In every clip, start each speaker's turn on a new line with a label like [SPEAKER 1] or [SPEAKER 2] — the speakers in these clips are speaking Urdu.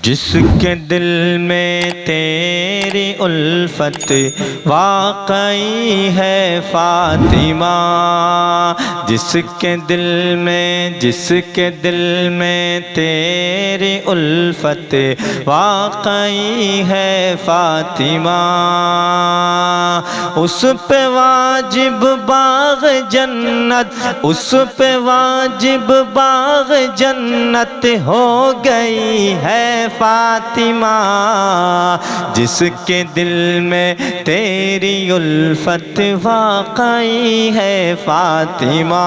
[SPEAKER 1] جس کے دل میں تیری الفت واقعی ہے فاطمہ، جس کے دل میں تیری الفت واقعی ہے فاطمہ، اس پہ واجب باغ جنت، اس پہ واجب باغ جنت ہو گئی ہے فاطمہ، جس کے دل میں تیری الفت واقعی ہے فاطمہ،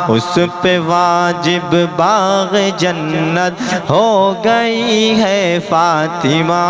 [SPEAKER 1] اس پہ واجب باغ جنت ہو گئی ہے فاطمہ۔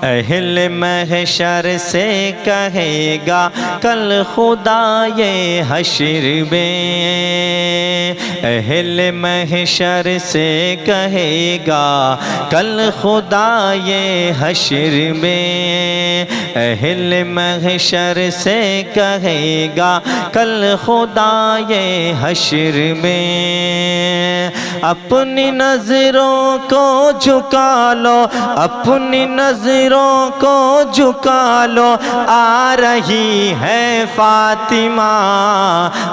[SPEAKER 1] اہل محشر سے کہے گا کل خدا یہ حشر میں، اہل محشر سے کہے گا کل خدا یہ حشر میں، اہل محشر سے کہے گا کل خدا یہ حشر میں، اپنی نظروں کو جھکا لو، اپنی نظروں کو جھکا لو، آ رہی ہے فاطمہ،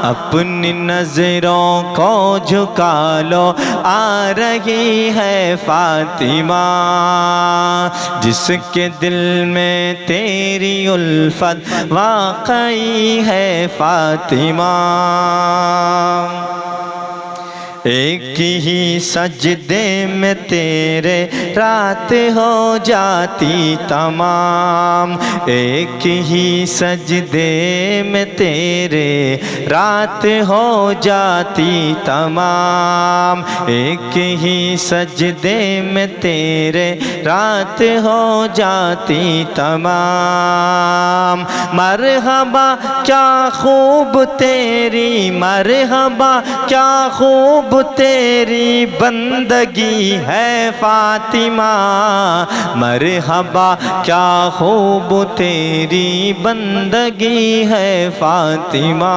[SPEAKER 1] اپنی نظروں کو جھکا لو، آ رہی ہے فاطمہ، جس کے دل میں تیری الفت واقعی ہے فاطمہ۔ ایک ہی سجدے میں تیرے رات ہو جاتی تمام، ایک ہی سجدے میں تیرے رات ہو جاتی تمام، ایک ہی سجدے میں تیرے رات ہو جاتی تمام، مرحبا کیا خوب تیری، مرحبا کیا خوب تیری بندگی ہے فاطمہ، مرحبا کیا خوب تیری بندگی ہے فاطمہ،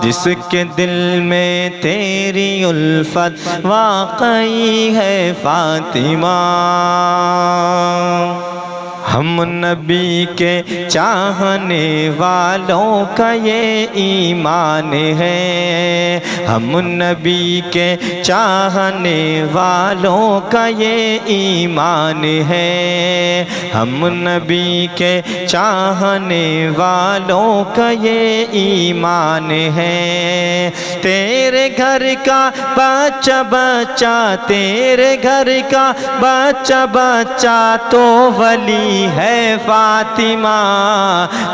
[SPEAKER 1] جس کے دل میں تیری الفت واقعی ہے فاطمہ۔ ہم نبی کے چاہنے والوں کا یہ ایمان ہے، ہم نبی کے چاہنے والوں کا یہ ایمان ہے، ہم نبی کے چاہنے والوں کا یہ ایمان ہے، تیرے گھر کا بچہ بچہ، تیرے گھر کا بچہ بچہ تو ولی ہے فاطمہ،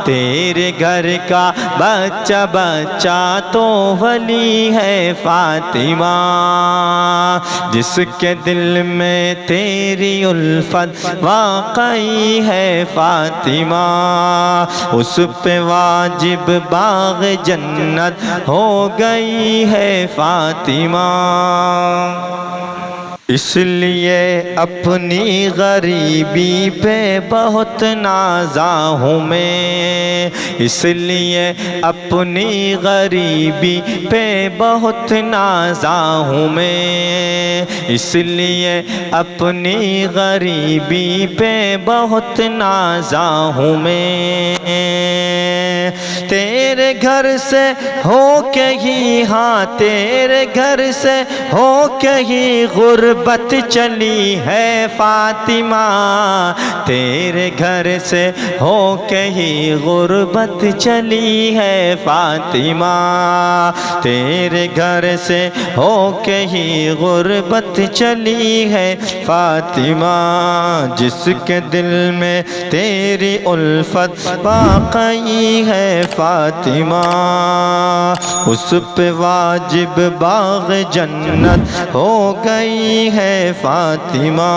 [SPEAKER 1] تیرے گھر کا بچہ بچہ تو ولی ہے فاطمہ، جس کے دل میں تیری الفت واقعی ہے فاطمہ، اس پہ واجب باغ جنت ہو گئی ہے فاطمہ۔ اس لیے اپنی غریبی پہ بہت نازا ہوں میں، اس لیے اپنی غریبی پہ بہت نازا ہوں میں، اس لیے اپنی غریبی پہ بہت نازا ہوں میں، تیرے گھر سے ہو کے ہی، ہاں تیرے گھر سے ہو کے ہی غربت چلی ہے فاطمہ، تیرے گھر سے ہو کے ہی غربت چلی ہے فاطمہ، تیرے گھر سے ہو کے ہی غربت چلی ہے فاطمہ، جس کے دل میں تیری الفت واقعی ہے فاطمہ، اس پہ واجب باغ جنت ہو گئی ہے فاطمہ۔